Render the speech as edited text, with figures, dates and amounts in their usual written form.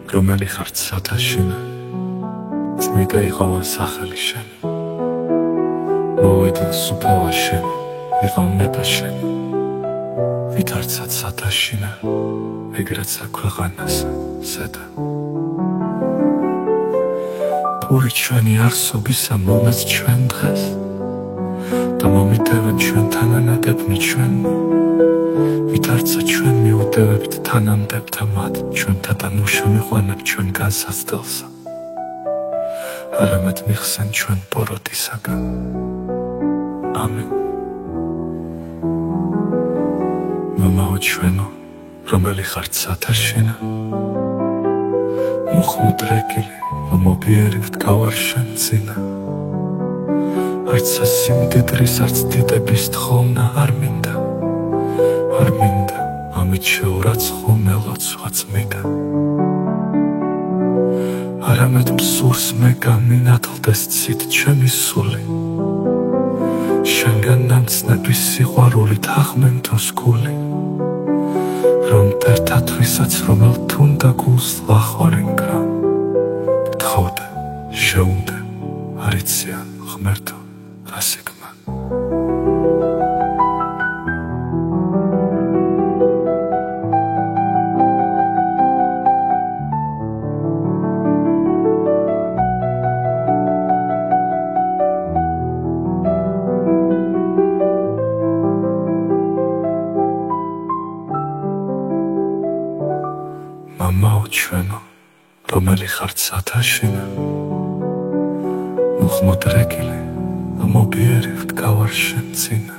რომელი ხარ სათავშინე, წმიდა იყავა სახელი შენი, მოვედი სუფევა შენი, ვიყავ ნეტა შენი, ვითარცად სათავშინე, ეგრეცა ქვეყანას ზედა. პური ჩვენი არსობისა მომეც ჩვენ დღეს და მომიტევენ ჩვენთანანადებნი ჩვენი, ვითარცა ჩვენ მიუტევებთ თანამდებთა მათ, ჩვენთათან უშემიყვანებ ჩვენ განსაცდელსა, არამედ მიხსენ ჩვენ პოროტისაგან. ამენ. მამაო ჩვენო, რომელი ხართ სათავშინე, მუხმოდ რეგილი მომობიერებთ გავარ შენ წინა, არც სიმდიდრის არც დიდების თხოვნა არ მინდა, ამით შეურაცხო ლოცვაც მიგა, არამედ მსურს მე გამინათლდეს ცით ჩემი სული, შენგან ნამცნების სიყვარულით აღმენთოს გული, რომ ერთათვისაც რომელ თუნდა გულს ლახვარინგა, გთხოვდე, შეუნდე, არიციან ღმერთო რასიგმა. მამაო ჩვენო, რომელი ხართ სათავშინე, მუხმოდ რეგილი მომობიერებთ გავარ შენ წინა,